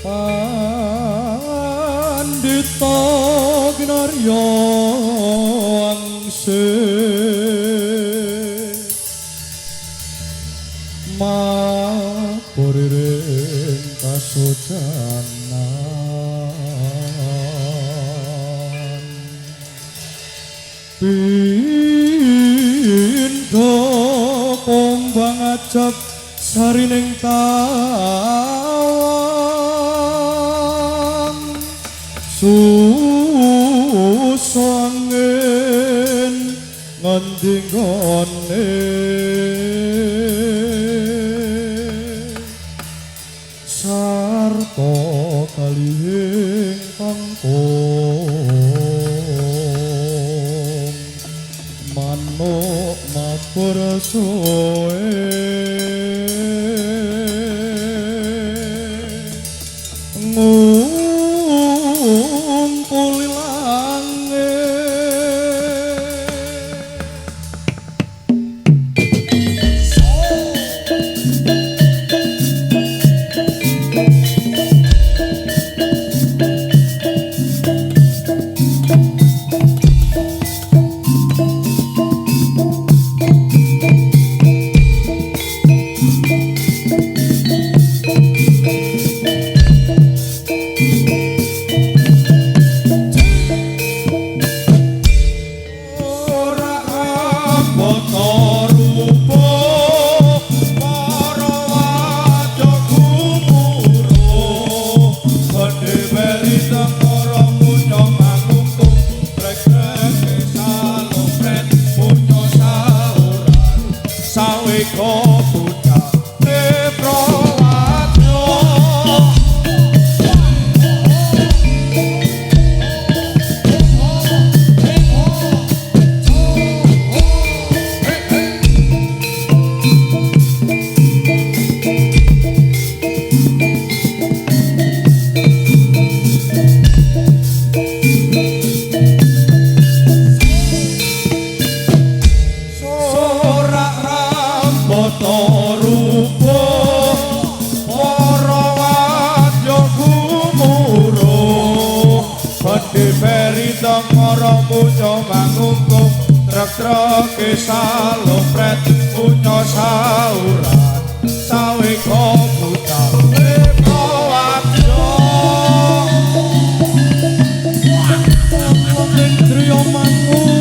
Pandita Ginarya Angsih Mapuriring kasucanan Pindha pombang ajab sarining tawang susangin ngendi ngone sarta kalihing kangkung manuk mapur suwe ngumpul trek-treke salopret punya sauran sawe kobuta lepawadyo Indriya mangung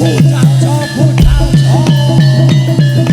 ผู้เจ้าชอบผู้เจ้าชอบ เ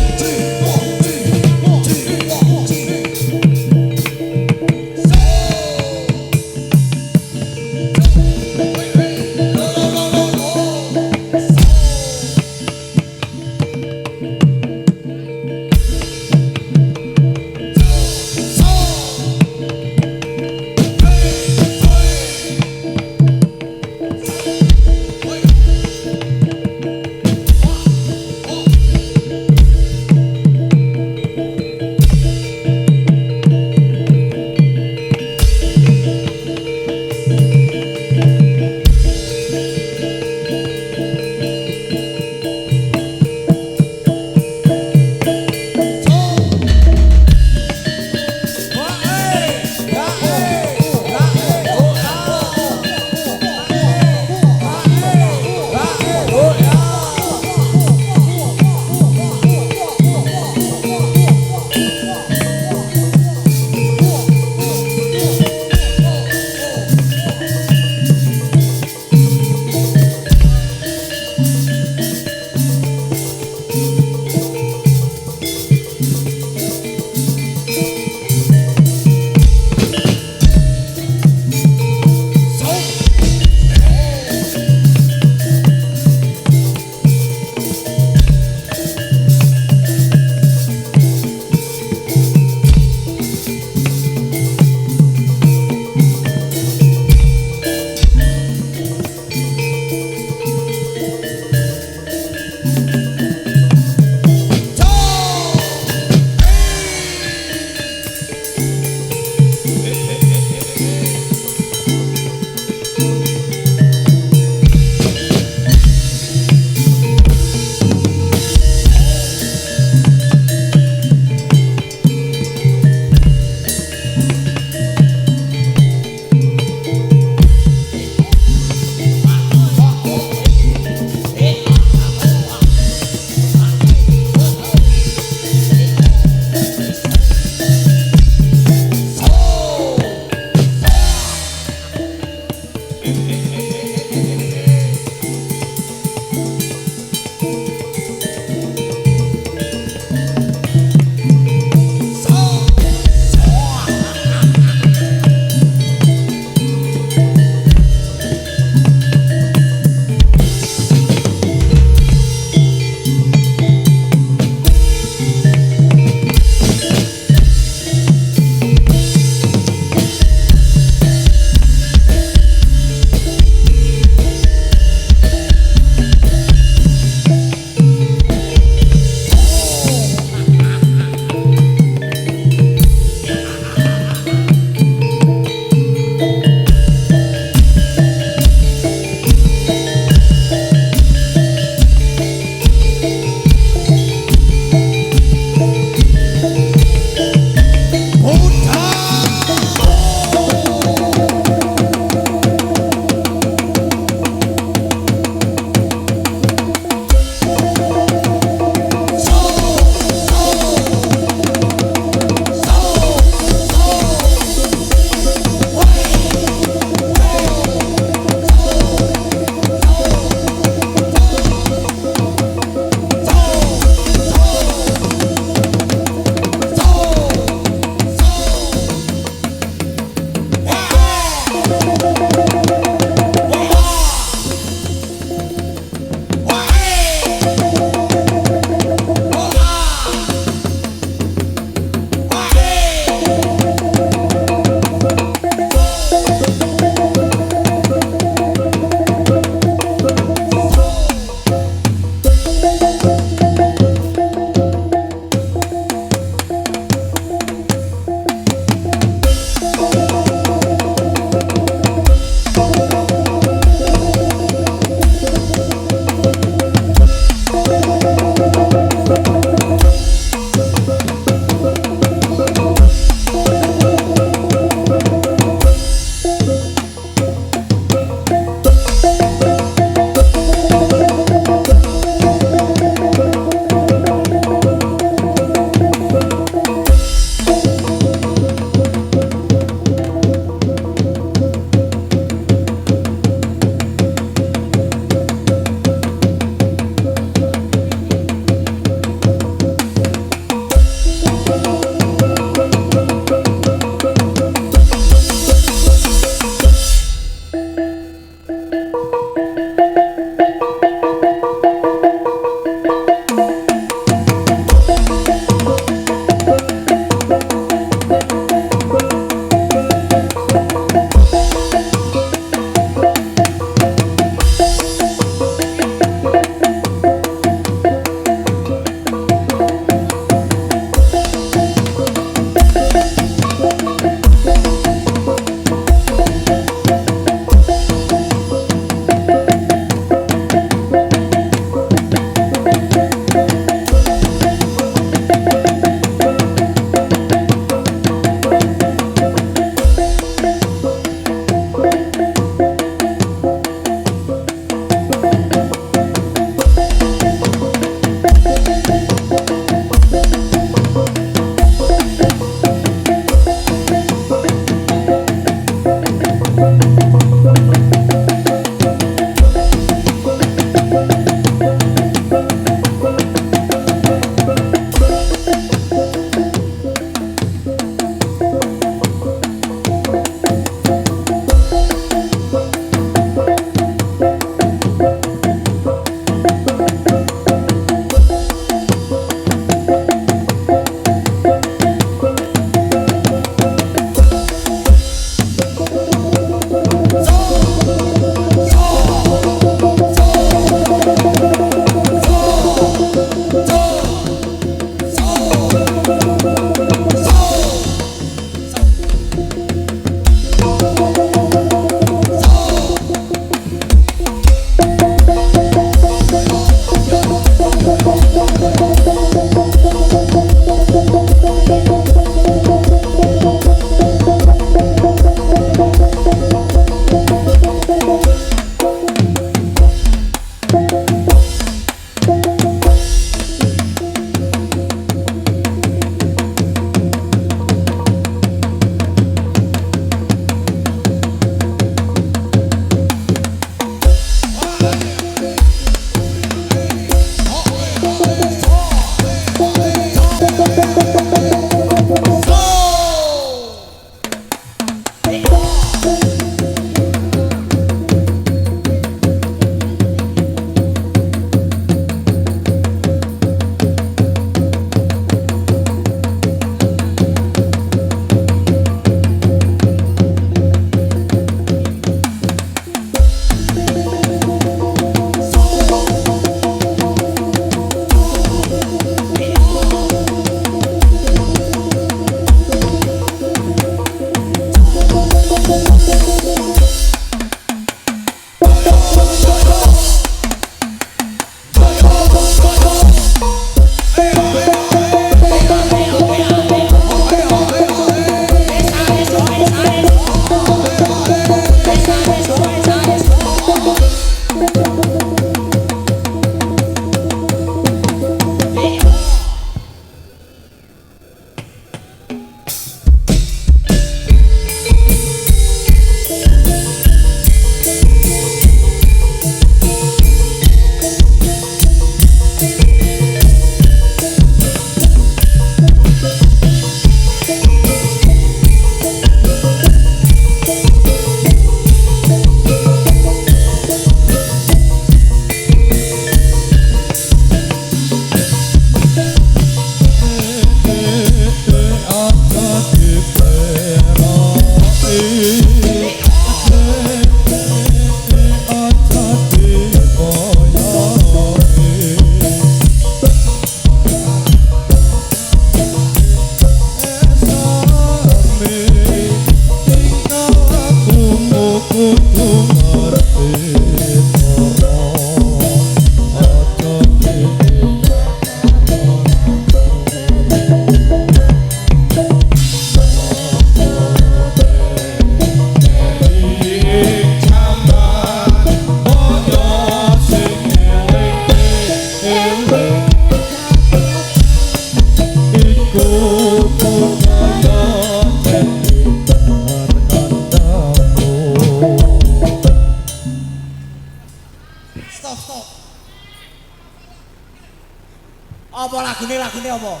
Apa lagune apa?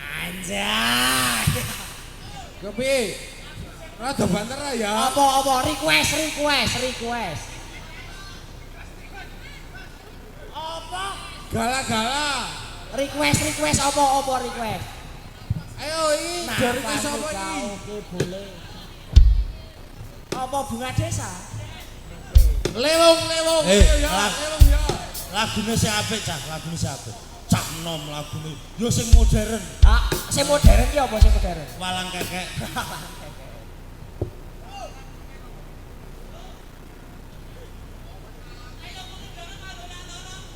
Anjay. Kepi. Rada banter ya. Apa request. Apa? Gala-gala. Request apa request? Ayo iki dari request apa iki? Oke, boleh. Apa bunga desa? Lewung. Ayo ya, lewung ya. Lagune sing apik, Cak. Lagune sing apik. Cak nom lagune. Yo sing modern. Ah, sing modern ki apa sing modern? Walang kekek.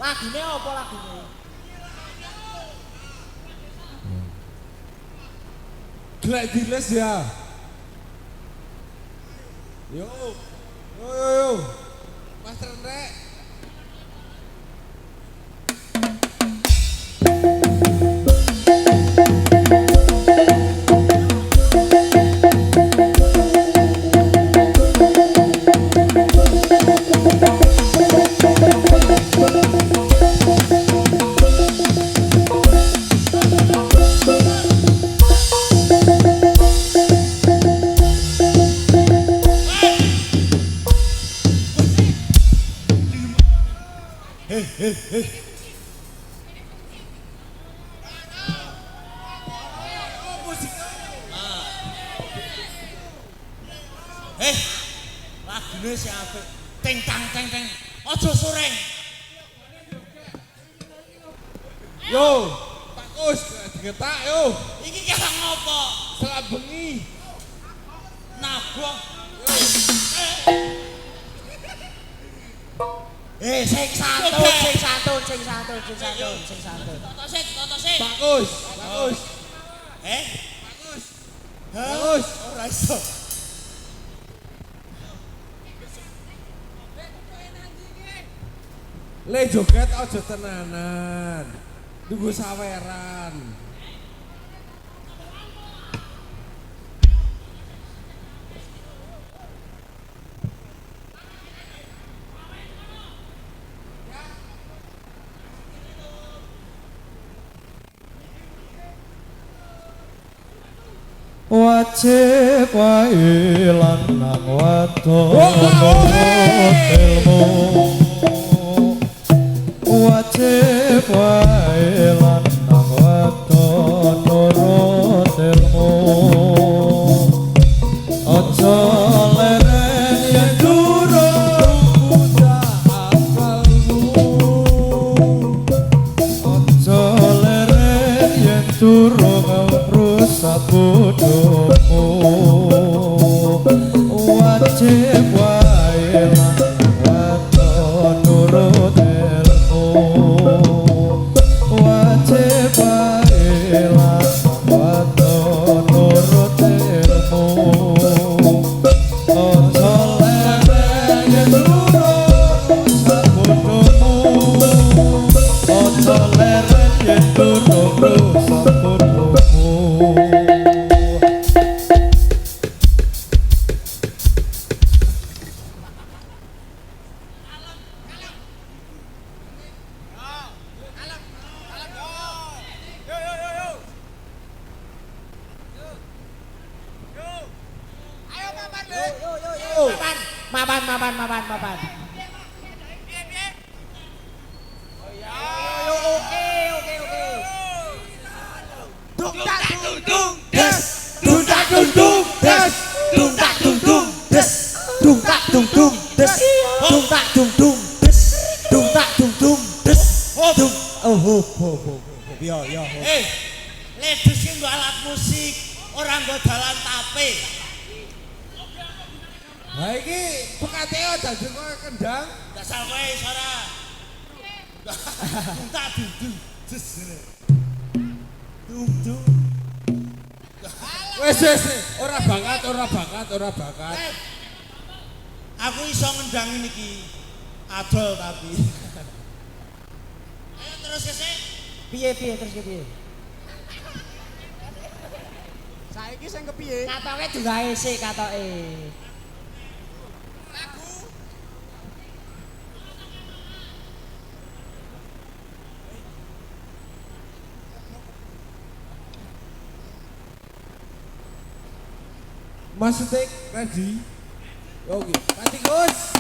Lagune apa lagune? Glek diles ya. Yo. Mas Rendek. Lagune sing apik. Ting tang. Aja soreng. Yo, Pak Kus, digetak yo. Iki kaya ngopo? Selak bengi. Nabok. Sing santun. Toto sik. Pak Kus. Bagus. Ora iso. Le joget aja tenanan. Tunggu saweran. Wajib wae lanang wadon ilmu wajib wae lanang wadon nurut ilmu aja leren yen durung bocah akalmu aja leren yen durung rusak bodohmu wajib wae wadon nurut ilmu wajib wae wadon nurut ilmu aja leren yen durung rusak bodohmu aja leren yen durung rusak bodohmu. Maban. Oke. Dung tak dung des. Dung tak dung des. Dung tak dung des. Dung tak dung des. Dung tak dung des. Dung tak dung des. Dung. Oh. Yo. Ladies nggo alat musik, ora nggo dalan tape. Lah iki bekate dadi koyo kendang. Dasar kowe sora. Tak dudung. Des ngene. Dung. Wes ora bakat. Aku iso ngendangin iki. Adol tapi. Ayo terus kesek. Piye terus piye? Saiki sing kepiye? Katoke digawe sik katoke. Maksudnya ready? Oke, mati Gus.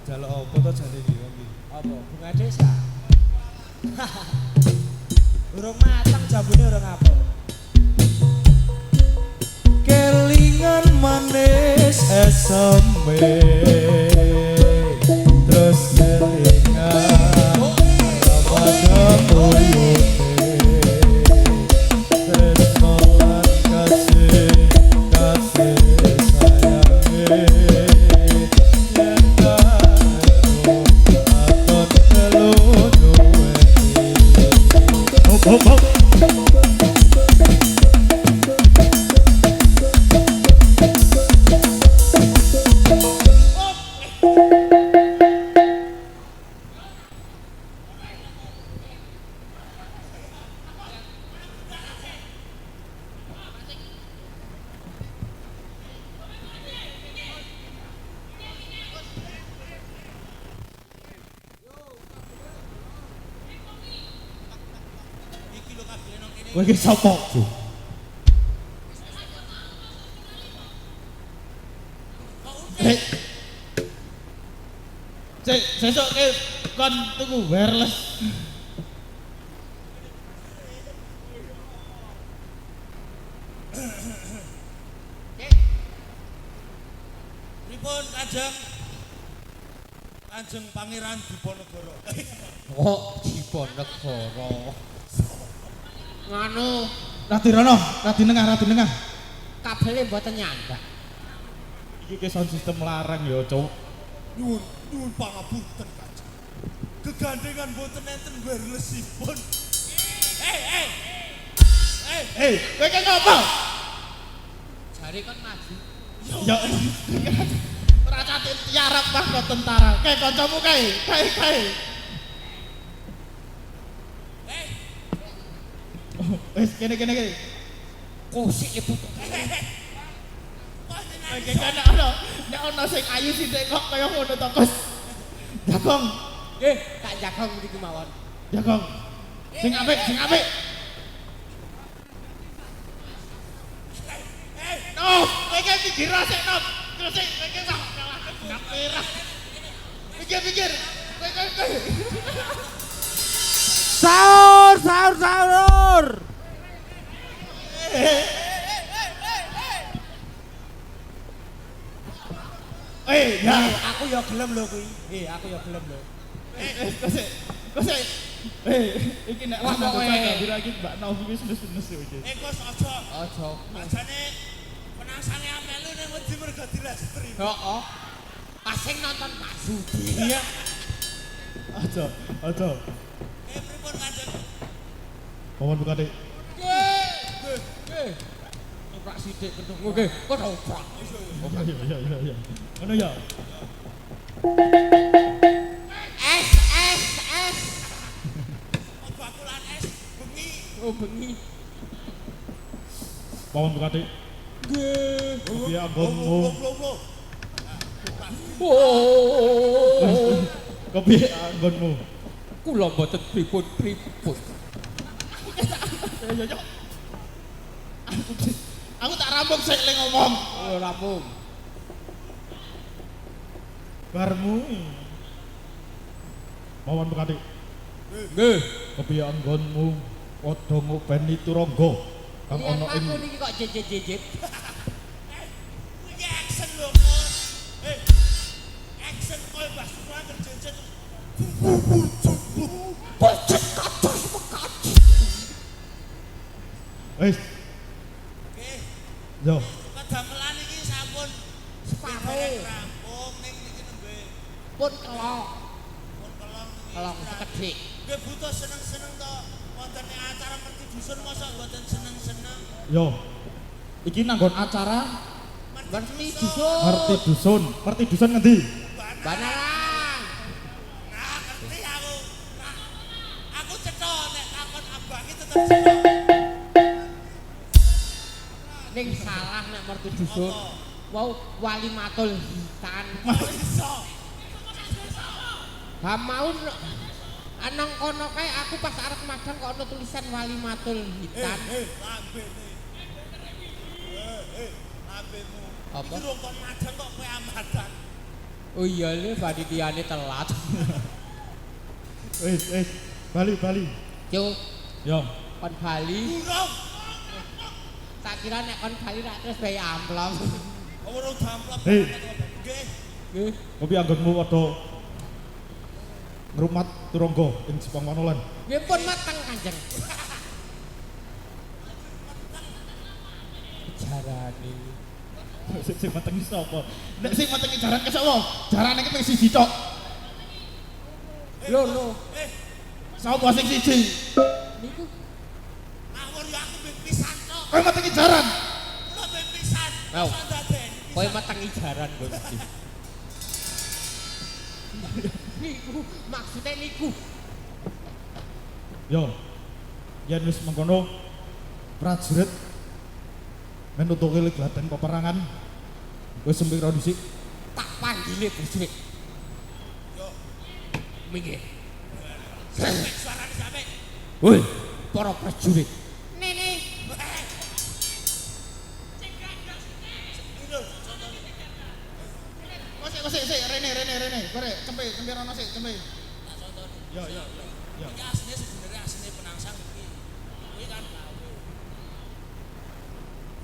Jaluk apa to jane iki wong iki? Apa? Bunga desa. Urung mateng jambune urung apa. Kelingan manis eseme terus kelingan pada uyune tresno lan kasih sayange yen karo aton telu duwe hop kowe iki sapa? Sesuk ke kon tuku wireless. Pripun Kanjeng Pangeran Diponegoro. Kok Diponegoro. Nganu Radi rono, radi nengah. Kabele mboten nyandak. Iki ke sound system larang ya, Cuk. Nyuwun pangapunten Kanjeng. Gegandengan boten enten wirelessipun. Kowe ki ngopo? Jare kon maju. Ya ora catet tiarap mah kok tentara. Kae kancamu kae. Wes kene. Kosik ibu. Oke kan ono sing ayu sithik kok kaya ngono to, Gus. Jagong. Nggih, tak jagong mriki mawon. Jagong. Sing apik. No, kowe ki pikir sik, no. Terus sik kowe ki salah nak merah. Pikir. Kowe. Sahur. Ya, Aku ya gelem lho kuwi. Aku ya gelem lho. Kok iki nek lah kok kira iki Mbak Novi wis nes-nes iki. Gus aja. Aja. Ajane penangsane amelu ning wedi mergo direstri. Heeh. Asing nonton Pak Sudi. Iya. Aja. Pripun Kanjeng? Mohon buka Dik. Pak sithik ketemu. Oke, kok ora opak. Iya. Ngono ya. Es. Bakulan es bengi. Oh, bengi. Mohon buka Dik. Nggih. Iya, anggonmu. Oh. Kepiye anggonmu? Kula mboten pripun. Ya. Aku tak rampung sik le ngomong. Oh, rampung. Barmu. Mawon Pakati. Nggih. Kepiye anggonmu padha ngopeni turangga kang Lihat ana ing aku niki kok jejit-jejit. Iki action lho, Mas. Action koyo Mbah Suwan terjejet. Pojok kados mekaji. Wis, Nggih, yo. kedamelan iki sampun Separo. rampung ning niki nembe Pun kelok. pun kelong. Kelok sekedhik. Nggih butuh seneng-seneng to. Wonten acara merti dusun mosok mboten seneng-seneng. Yo. Iki nanggon acara Berarti dusun. Ngerti dusun ngendi? Banaran. Nah, ngerti aku. Nah, aku cetha nek takon abang iki tetep cetha. Ning salah nek mertu dusun. Wau wali matul hitan. Iso. Ha mau anang kono kae aku pas arep madang kok ana tulisan wali matul hitan. Lambene. Lambemu. Apa? Iki rong kon madang kok kowe amadan. Oh iya le panitiane telat. Wis, bali. Cuk, Yo. kon Bali. Burung. Tak kira nek kon Bali rak terus bayi amplop. Urung damplek. Hei. Nggih. Nggih. Kepiye anggonmu padha ngrumat turangga ing Jepang kono lan. Nggih pun mateng Kanjeng. Jarane. Sing metengi sapa? Nek sing metengi jaran kesok wae, jarane iki mung siji tok. Lho. Sapa sing siji? Niku Ngawur ya aku ping pisan tok. Kowe metengi jaran. Kula ping pisan. Ayo. Iso ndadeni. kowe metengi jaran Gusti. Niku maksudnya niku. Yo. Yen wis mengkono prajurit menutuke gladen peperangan. Wis sempira dhisik. Tak panggile Gusti. Yo. Minggir. Sampai suarane sampai. Woi, para prajurit. Nene. Sik, Rene. Kore, cempe rono sik, cempe. Yo. Iki asline sebenarnya asline penangsang iki. Iki kan gawe.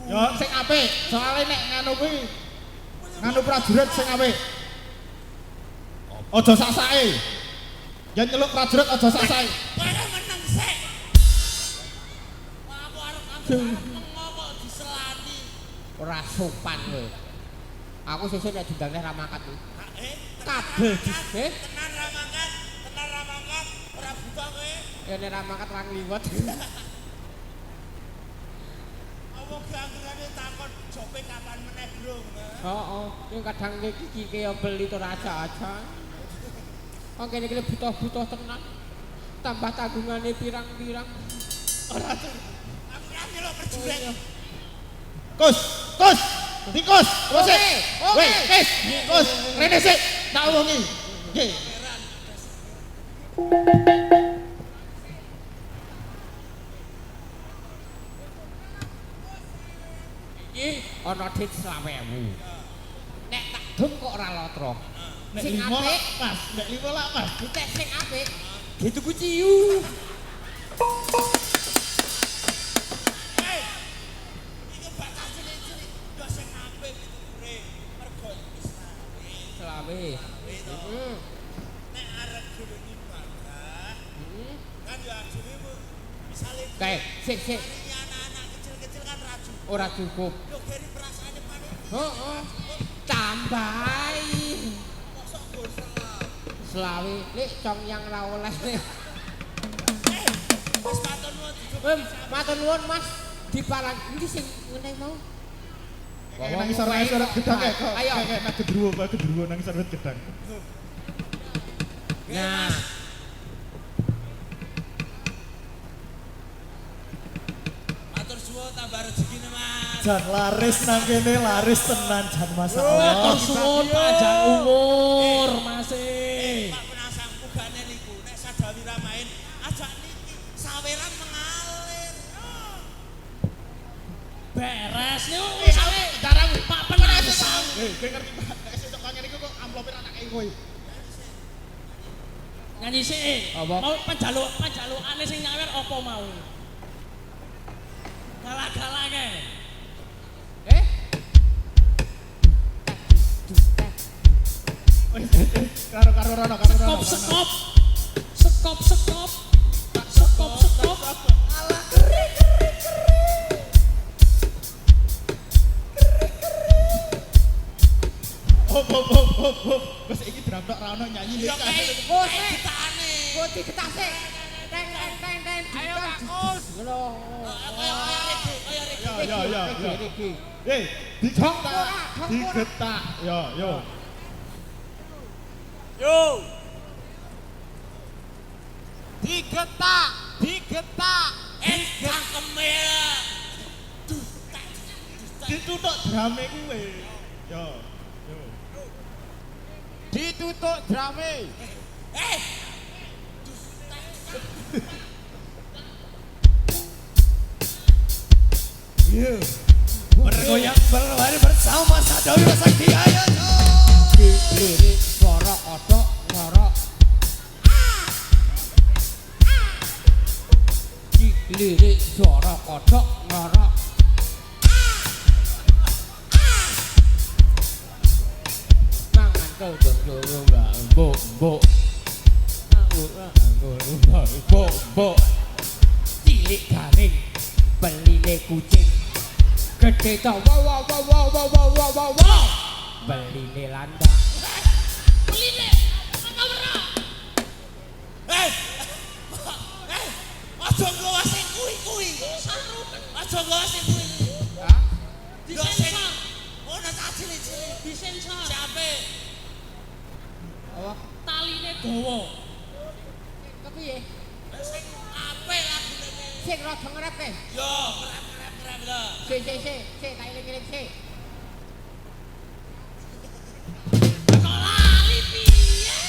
Yo, sing apik. Soale nek nganu kuwi nganu prajurit sing apik. Aja sak-sake. Yen nyeluk prajurit aja sak-sake. Kowe meneng sik. Wah, aku arep ngomong diselani. Ora sopan kowe. Aku sesuk nek diundang neh ra mangkat kuwi. Kabeh Eh? tenan ra mangkat, ora buta kowe. Ya nek ra mangkat ra ngliwet. Apa ganggane takon jope kapan meneh, Bro? Heeh, yang kadang iki ya beli to aja-aja. Wong kene iki butuh-butuh tenan. Tambah tanggungane pirang-pirang. Ora tuh. Aku kan nyeluk prajurit. Kus. Tikus. Oke, oke. Kus. Rene sik. Tak omongi. Nggih. Iki ana dit 20.000. Nek tak dum kok ora lotro. Nek Sing 5 apik, Mas. Nek 5 lak, Mas. ditek sing apik. Dituku ciu. Iki batas cilik-cilik yo sing apik ditukure. Mergo Selawe. nek arep gulungi badah, kan yo ajine misale Kae, sik. ini anak-anak kecil-kecil kan ra cukup. Ora cukup. Yo geri perasaane panik. Heeh. Tambahi. Mosok bosan. Selawe, lek cong yang ra oleh. Wis matur nuwun dijuk. Matur nuwun Mas. Diparang iki sing ngene mau. Nang isor gedang kae. Ayo. Kayak nang gedruwo nang isor gedang. Nah, Matur suwun tambah rezekine, Mas. Jan laris nang kene laris tenan jan masyaallah. Suwun panjang umur, Mas. Pak Penangsang mugane niku nek sadawi ramain ajak niki saweran mengalir. Beres niku Eh, sale darang Pak Penangsang. kowe ngerti Pak, nek sesuk kangen iku kok amplope ra tak kei kowe. Nyanyi sik. Apa? Mau panjalukane sing nyawer apa mau? Galak-galake. Eh? Karo rono. Sekop. Alah kering. Hop. Wes iki drum tok ra ono nyanyi Ya nek. kayak gitane. Kok diketase? Teng. Ayo bagus. Ngono. Kaya reggae. Ya. Iki. Digetak. Yo. Digetak. Cangkeme. Ditutuk drame kuwe. Yo. Ditutuk drame. Yo. Bergoyang berlari bersama Sadowi Sakti ayo. Lirik suara odok ngorok. Lirik suara odok ngorok. Mangan kau dong mbok. Mbok. Cilik garing beline kucing. Gede to wow. Beline landak. Aja nggawa sing kuwi. Aja nggawa sing kuwi. Hah? Yo sing ono tak cilik-cilik. Disensor. Siape? Apa? Taline dawa. Kepiye? Sing apik lagune iki. Sing rada ngrep e. Yo, ngerep lho. Sik, tak eling-eling sik. Kok lali piye?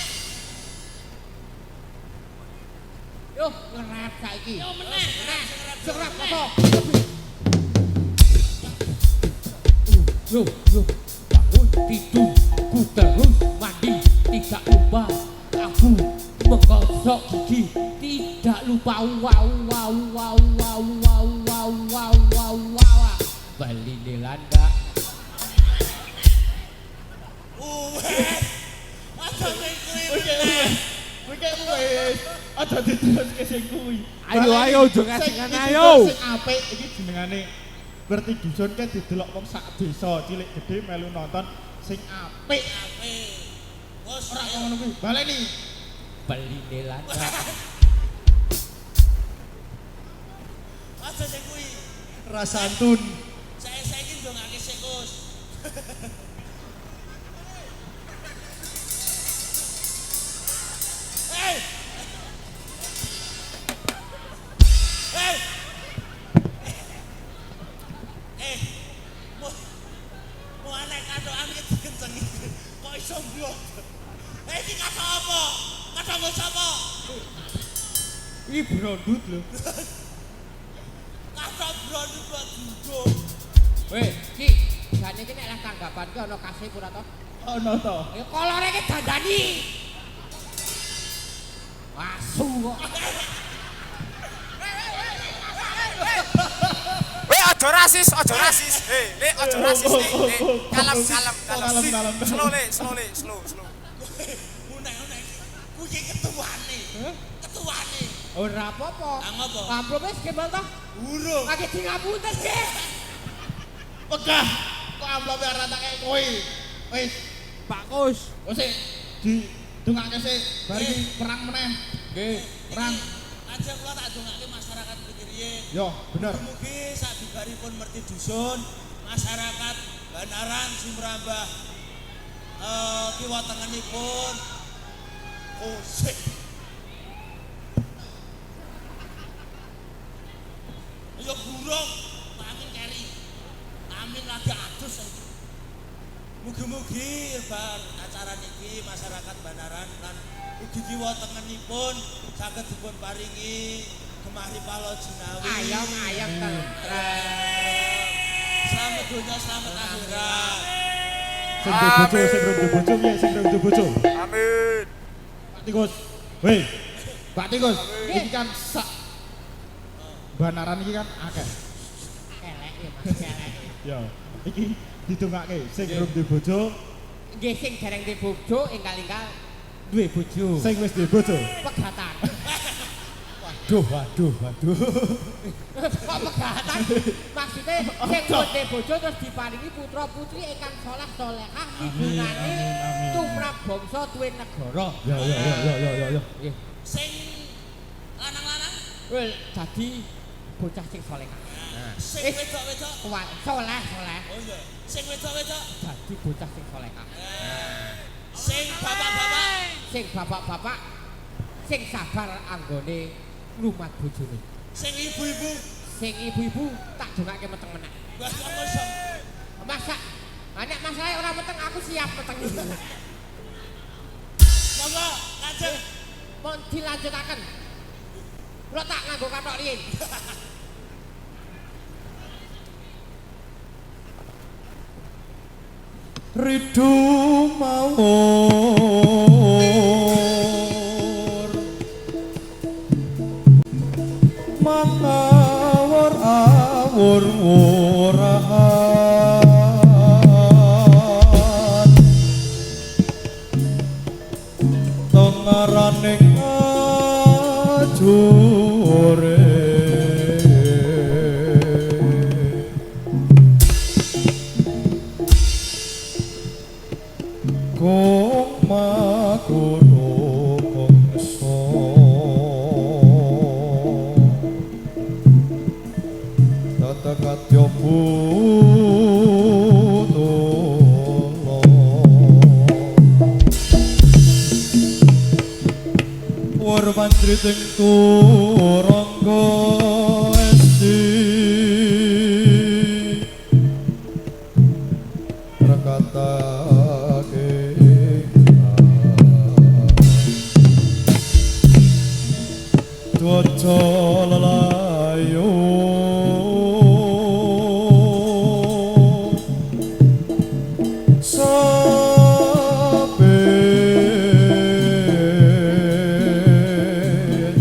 Yo, ngerep saiki. Yo meneh. Ngerep apa? Yo, bangun tidur, ku terus mandi, tidak lupa aku menggosok gigi, tidak lupa wow. Beli Nelanda. Aja sing kuwi. Wis. Aja diteruske sing kuwi. Ayo, ojo Sing ngasingan, iki ayo. Sing apik iki jenengane berarti dusun kan didelok wong sak desa cilik gede melu nonton sing apik. Bos, Ora kok ngono kuwi. Baleni. Beli Nelanda. aja sing kuwi. Rasantun. Saya iki ndongake sik, Gus. Mau anak kadokan iki dikencengi. Kok iso mblok? Iki kado apa? Kado nggo sapa? Iki brondut lho. Kado brondut kok duduk. Weh, Ki, jane iki nek lah tanggapan ki ana kasih ora to? Ono to. Ya kolore ki dandani. Asu kok. Weh, ojo rasis. Hei, Nek, ojo rasis, Nek. Kalem. Kalem. Slow. Unek-unek. Kuwi ketuane. Ketuane. Ora apa-apa. Ah, ngopo? Amplop wis kebal to? Urung. Lagi di ngapunten, Ki. Pegah. Kok amplope ora tak kei kowe. Wis, Pak Kus. sik di dongake sik bar iki perang meneh. Nggih. Perang. Aja kula tak dongake masyarakat Pikiriyen. Yo, bener. Mugi sabibaripun merti dusun, masyarakat Banaran Simrambah kiwa tengenipun. Oh, sik. Yo burung, amin keri. Amin lagi adus saiki. Mugi-mugi bar acara niki masyarakat Banaran lan ugi kiwa tengenipun saged dipun paringi gemari palo jinawi. Ayam tentrem. Selamat dunia, selamat akhirat. Sing duwe bojo piye? Sing duwe bojo. Amin. Pak Tikus, Weh, Pak Tikus, ini kan sak banaran ini kan akeh. Elek ya Mas, elek. Ya, iki didongake sing durung duwe bojo, Nggih sing dereng duwe bojo enggal-enggal duwe bojo. sing wis duwe bojo. Pegatan. Waduh. Kok pegatan? Maksudnya sing duwe bojo terus diparingi putra putri ingkang saleh salehah hubungane tumrap bangsa tuwe negara. Ya. Nggih. Sing lanang-lanang, Wel dadi bocah sing salehah. sing wedok-wedok. Kuat saleh. Oh iya. Sing wedok-wedok, Dadi bocah sing salehah. sing bapak-bapak, Sing bapak-bapak sing sabar anggone nglumat bojone. sing ibu-ibu. Sing ibu-ibu tak dongake meteng meneh. Wah, kok kosong. Masa anak masalah ora meteng aku siap meteng. Monggo, lanjut. Mon dilanjutaken. Kula tak nganggo kathok riyin. Ridu mawur mangawur awur-wurahan tengaraning ajure kong makuno kongso tata katyo putolo warmantri ting turangga esti rakatake Tuaca lelayo saben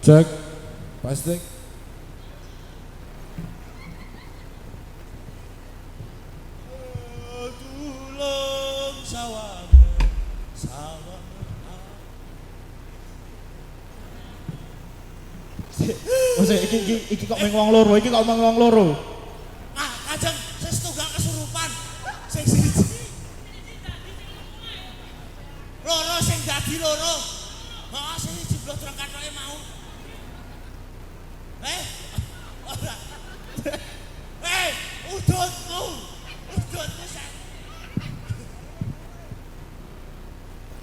Cek. Pasti. Tulung sawang sawang. Oh, iki kok meng wong loro, iki kok meng wong loro. Ah, kajeng saya setunggal kesurupan. Sing siji. Loro sing dadi loro. Heeh, sing siji blok terang katoke mau. Ora. Udutmu. Udutmu sak.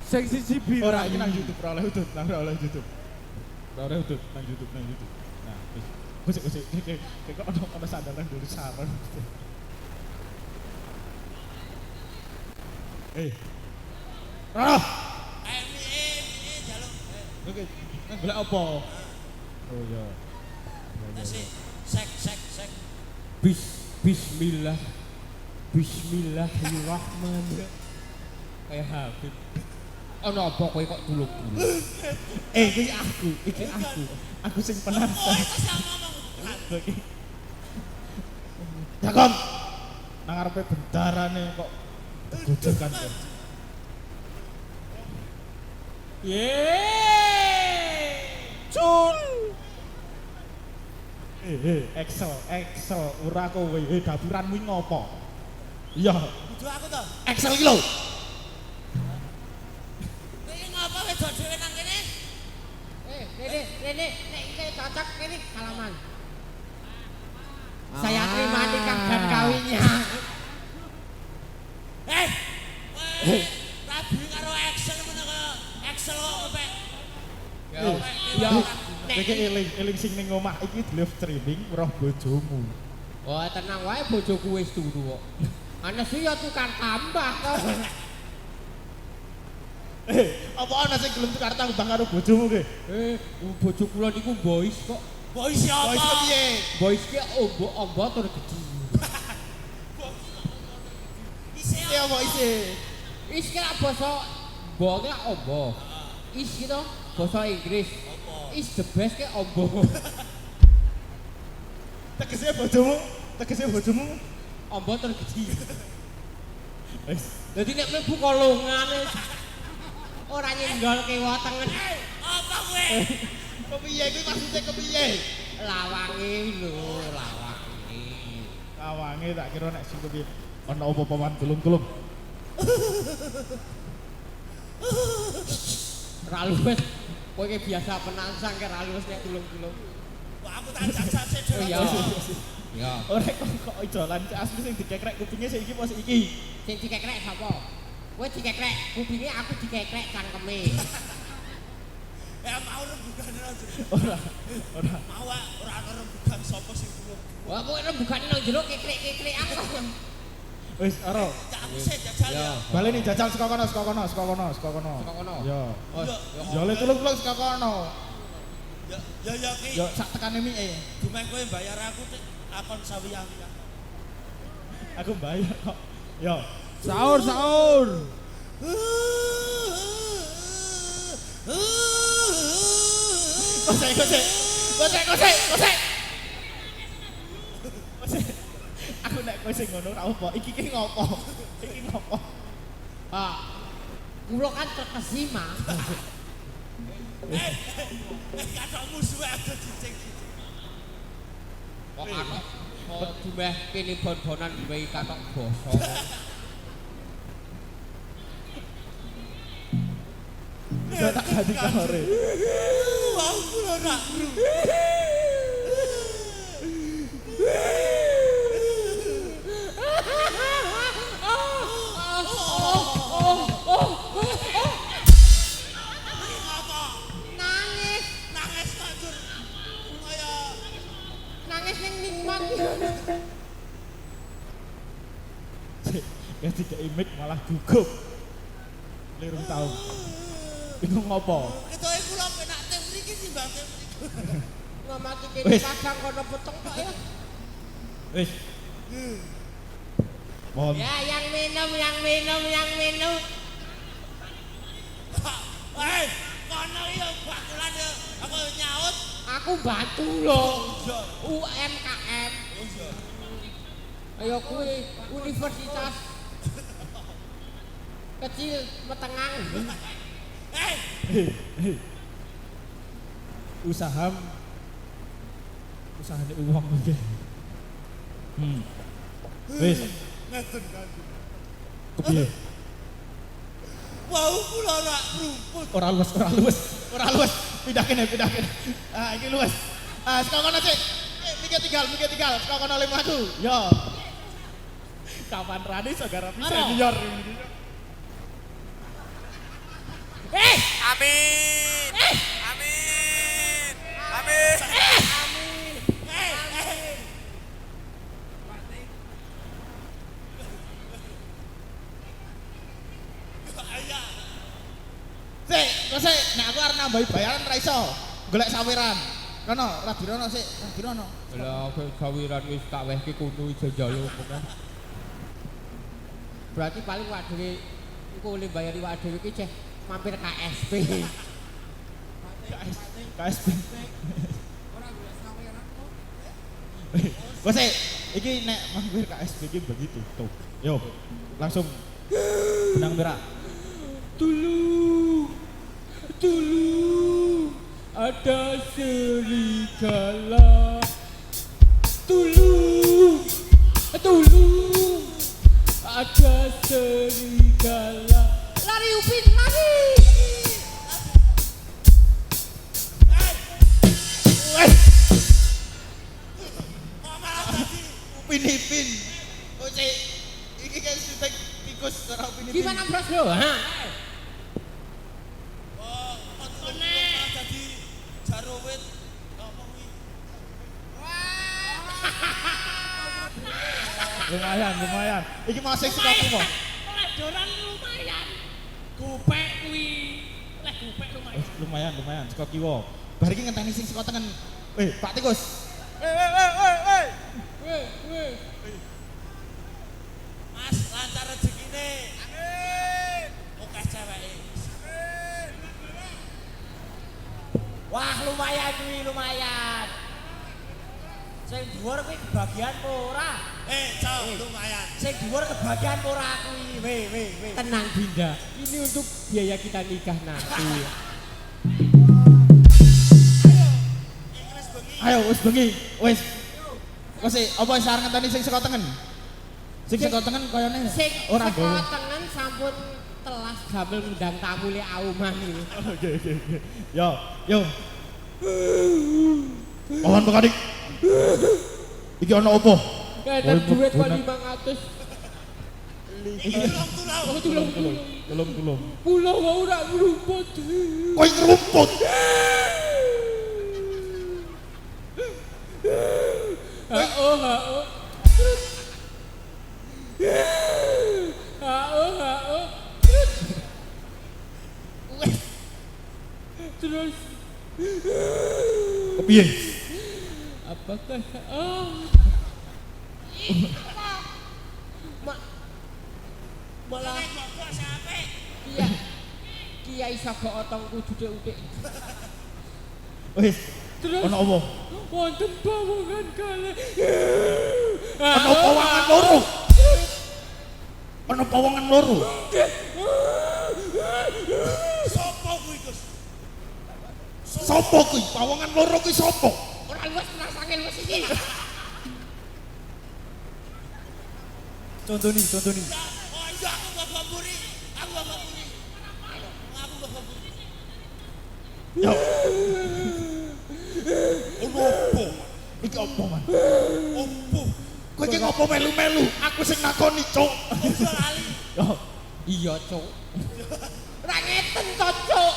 Sing siji biru. Ora iki nang YouTube ora oleh udut, nang ora oleh YouTube. Ora oleh udut nang YouTube. Nah, wis kok ono sandalan dulu saran. Rara. Ini jaluk. Oke, nang golek apa? Oh iya. Sek. Bismillah. Bismillahirrahmanirrahim. Kayak Habib. Ono apa kowe kok tuluk-tuluk? Iki aku. Aku sing penasaran. Itu sama ngomong. Dakon. Nang ngarepe bendarane kok gojokan kok. Cul. Excel ora kowe. Dapuranmu iki ngopo? Iya, Kudu aku to. Excel iki lho. Iki ngapa wedok dhewe nang kene? Rene, nek iki cocok kene halaman. Saya terima nikah dan kawinnya. Rabi karo Excel ngono kaya Excel kok kepek. Ya, Iki eling sing ning omah iki di live streaming roh bojomu. oh tenang wae bojoku wis turu kok. Ana sih ya tukar tambah kok. Apa ana sing gelem tukar tambah karo bojomu ki? Bojo kula niku boys kok. Boy siapa? Wis piye? Boys ki ombo tur gede. Isi Piye apa isi? Is ki lak basa bo ki lak ombo. Is ki to basa Inggris. Is the best ki ombo. Tegese bojomu Ombo tur gede. wis Dadi nek mlebu kolongane ora nyenggol kiwa tengen. apa kowe? kepiye kuwi maksudnya kepiye? Lawange lho, lawange. Awange tak kira nek sing kepiye ana apa paman tulung-tulung. Ra luwes. Kowe ki biasa penangsang ke ra luwes nek tulung-tulung. Wah, aku tak jajak sik Oh iya. Ya. Ora kok idolan asli sing dikekrek kupinge sik iki apa sik iki? Sing dikekrek sapa? Kowe dikekrek kupinge, aku dikekrek cangkeme. Ya mau rembugan aja. Ora. Mau ora ana rembugan sapa sing tulung. Wah, pokoke rembugane nang jero kekrek-kekrekan kok. Wis ora. Tak aku sik jajal ya. Baleni jajal saka kono. Saka kono. Ya. Oh, Ya le tulung-tulung saka kono. Ya ki. Ya sak tekane mike. Dumeh kowe bayar aku akon sawiya-wiya. Aku bayar kok. Ya. Sahur. Kosek. Aku nek kowe sing ngono ora apa. Iki ki ngopo? ah. Kula kan terkesima. Katok musuh aku cicing-cicing. Kok katok kok dumeh kene bon-bonan duwe katok basa. Ya tak ganti kare. Wah, kula ora kru. Nangis, Nangis kajur. Kaya nangis ning nikmat. Ya tidak imit malah gugup. Lirung tau. Bingung ngopo? ketoke kula penak teh mriki timbang teh mriki. Ngamati kene Wis. kadang kono peteng kok ya. Wis. Mohon. Ya, yang minum. Kono yo bakulan yo. Aku nyaut aku bantu lho. UMKM. Ayo kuwi universitas kecil metengang. Usahane uang iki. Wis, Ngeten Kanjeng. kepiye? Wau kula rak rumput. Ora luwes. Pindah kene. Ah, iki luwes. Ah, sekono sik. Mikir tinggal. Sekono oleh mlaku. Yo. Kapan rani saudara bisa senior. Amin. Amin. Amin. Sik, nek aku arep nambahi bayaran ra iso. Golek sawiran. Kono, ra dirono sik, ra dirono. Lah sawiran wis tak wehke kono iso njaluk kan. Berarti paling wak dhewe engko oleh bayari wak dhewe iki ceh mampir KSP. KSP. Wes iki nek mampir KSP iki begitu. Tuh. Yo, langsung benang merah. Tolong, ada serigala. Tolong, ada serigala. Lari Upin, lari. Upin-ipin. Oh, cek. Iki kan syuting tikus ora upin-ipin. Gimana bros lo? Ha? Jadi jarowit apa kuwi? Lumayan. Iki masih sekaku mo. Pelajaran lumayan. Gopek kuwi. Leh gopek lumayan. Lumayan, saka kiwa. Bar iki ngenteni sing saka tengen. Pak Tikus. Mas, lancar rezekine. Amin. Oke ceweke. Wah, lumayan kuwi, lumayan. Sing dhuwur kuwi kebagian apa ora? Cok, lumayan. Sing dhuwur kebagian apa ora kuwi? Weh. Tenang Dinda, ini untuk biaya kita nikah nanti. Inggris bengi. Ayo wis bengi. Wis. Wes apa wis arep ngenteni sing saka tengen? Sing saka tengen koyone Sing ora saka nggawe. tengen sampun telas damel ngundang tamu le auman iki. Oke. Yo. Pohon pekadik. Iki ana opo? Ada duit kok 500. Tulung. Pulau mau ora ngrumput. Kowe ngerumput. Ha-oh. Terus Kepiye? apakah malah iya Kiai Saga Otong kudu utik. Wis. Terus Ana opo? wonten pawongan kalih. Ana pawongan loro. Ana pawongan loro. Sopo kuwi, Gus? Sopo kuwi? Pawongan loro kuwi sopo? Ora luwes masangin wis iki. Contoni. Oh iya, aku bapak buri. Aku bapak buri. Yo. Opo? Iki opo, Man? Opo? Kowe iki ngopo melu-melu? Aku sing nakoni, Cuk. Ojo lali. Yo. Iya, Cuk. Ora ngeten to, Cuk.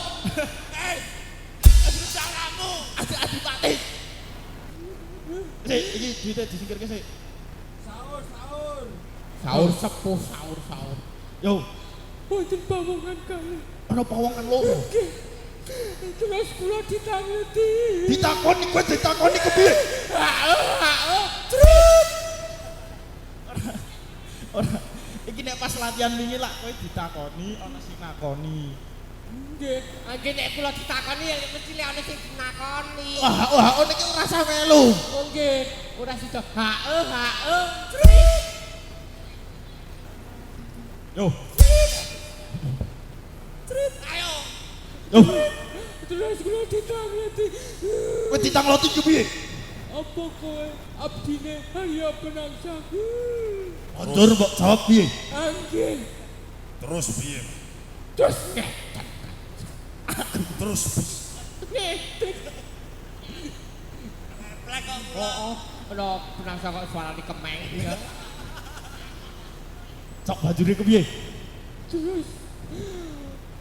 Aduh caramu. Adi Pati. Sik, iki duite disingkirke sik. Sahur sepuh. Yo, Wonten pawongan kalih. ana pawongan loro. Terus kula ditangeti. Ditakoni kowe ditakoni kepiye? Ora. Iki nek pas latihan wingi lak kowe ditakoni ana sing nakoni. Nggih, anggih nek kula ditakoni ya mesti lek ana sing dinakoni. Wah, oh niki ora usah melu. Oh nggih, ora sida. Hae. Yo, Ayo. yo. Terus kula ditangleti. Kowe ditangloti ku piye? Apa kowe abdine Arya Penangsa? Kondur mbok jawab piye? Anggih. Terus piye? Terus ngeten. Terus Ngeten. Plek kok kula. Oh, ana Penangsa kok suarane kemeng ya. Cok bajune ku piye? Terus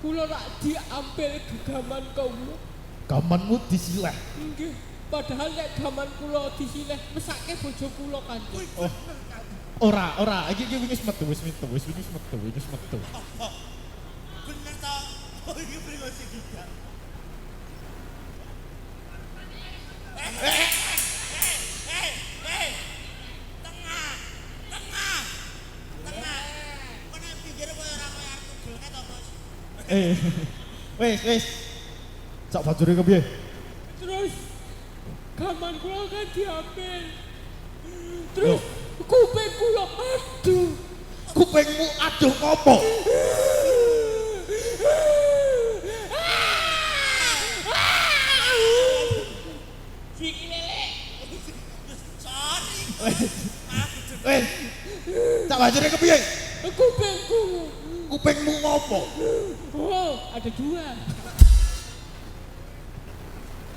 kula nak diambil gegaman kula. Gamanmu disileh. Nggih, padahal nek gaman kula disileh mesake bojo kula Kanjeng. Oh. Ora. Iki wis metu. Bener ta? Oh iki brengos iki. Tengah. Kok nek pinggir koyo ora koyo arep tugel to, Bos? Wis. Cok bajune ku piye? Terus gaman kula kan diambil. Terus kuping kula aduh. Kupingmu aduh ngopo? Siki lele. Sorry. Wis. Cok bajune ku piye? Kupingku. Kupingmu ngopo? Oh, ada dua.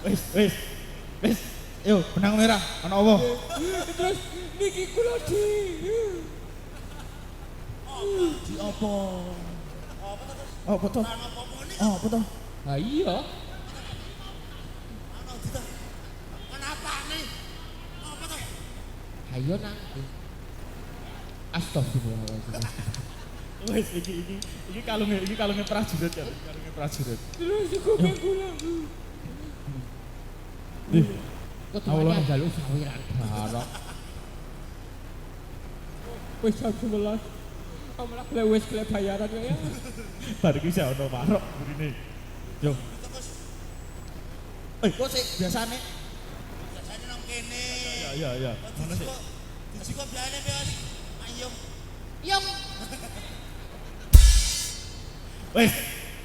Wis. Yo, benang merah, ana apa? Terus niki kula di Apa? Apa to, Bos? Apa to? Ana apa-apa nih? Apa to? Ah iya. Ana dita. Kenapa nih? Apa to? Ayo nang. Astagfirullahaladzim. Wis iki kalunge prajurit ya, kalunge prajurit. Terus kuping kula. Ketuanya jaluk sawiran barok. Wis jam 11. Amalah wis klep bayaran ya. Bar iki sik ana marok burine. Yo. Kok sik biasane? Biasane nang kene. Iya. Mana sih? Dijiko biayane, Bos. Ayo. Yung. Wis,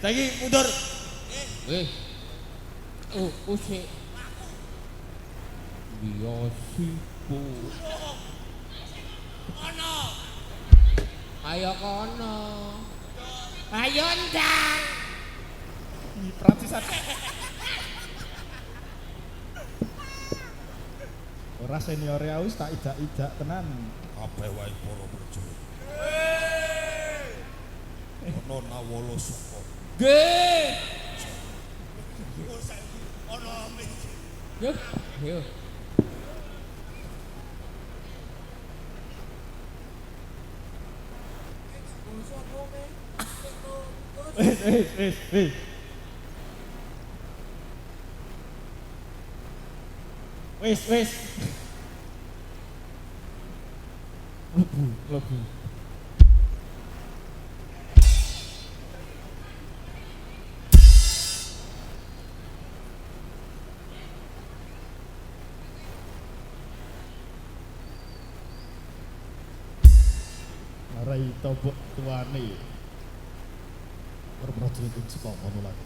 saiki mundur. Usik. Biosipu. Ono. Ayo kono. Ayo ndang. Pratisan. Ora senior ya wis tak ijak-ijak tenan. kabeh wae para prajurit. Ono nawala suka. Nggih. Ono ame. Yo. Wis. Wis. Lebu. Marai tobok tuane. Prajurit iki kok ngono lagi.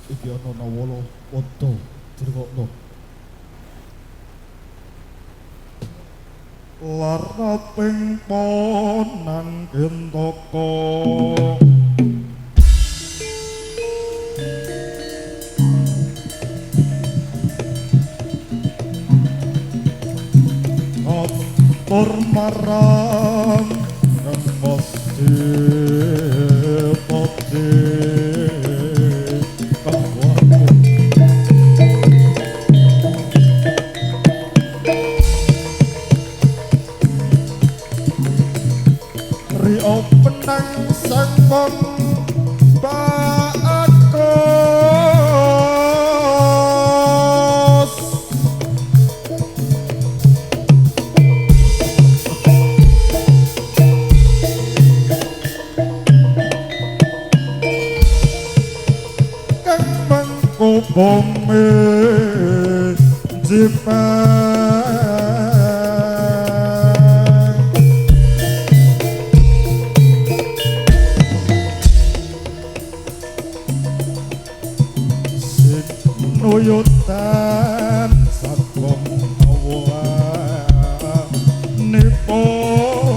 Iki ana nawala wonto dirokno. Lara ping ponan gentaka. Atur marang Namaste Pati Kawaku Rio penang sangkong Baakos bumi jipang sinuyutan sakum hawa nipun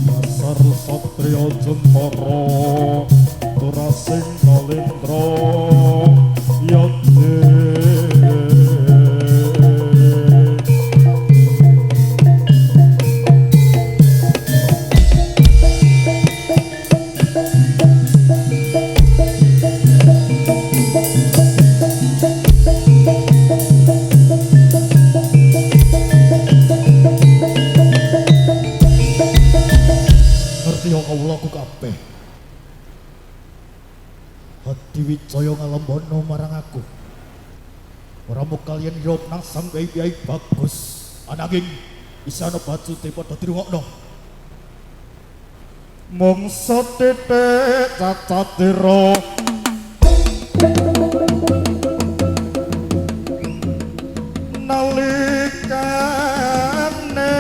Dasar satria jentara turasing nalendra yati kawulaku kabeh. Hadi Wijaya ngalembono marang aku. Ora mung kaliyan yop nang sang kyai bagus. Ananging isana bacute padha dirungokno. Mung sethithik cacatira nalikane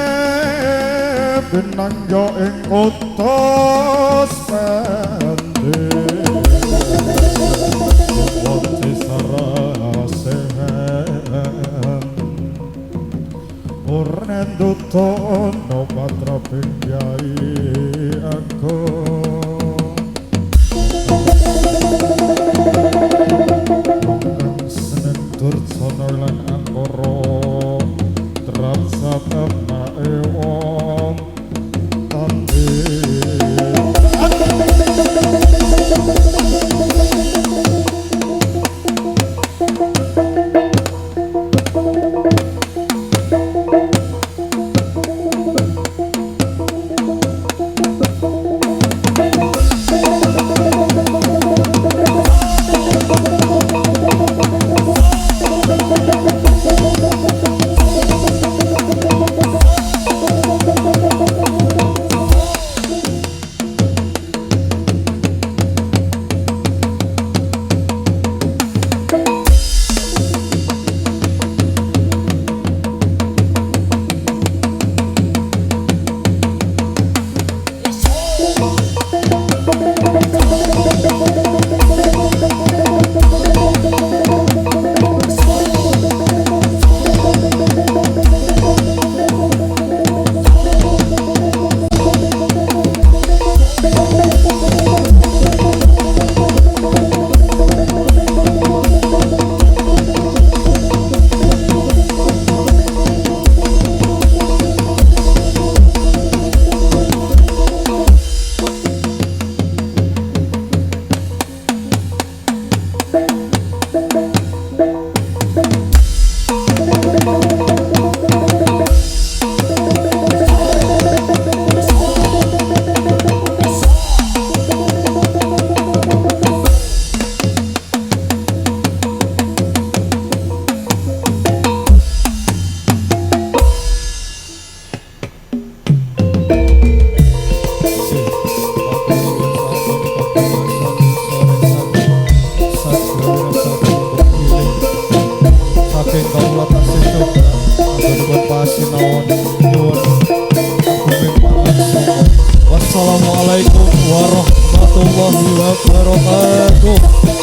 binangga ing utus pandi wonte sarasehan ora ndutono patra pinjai aku senen durjana lan angkara trasatana ewong Wassalamualaikum warahmatullahi wabarakatuh.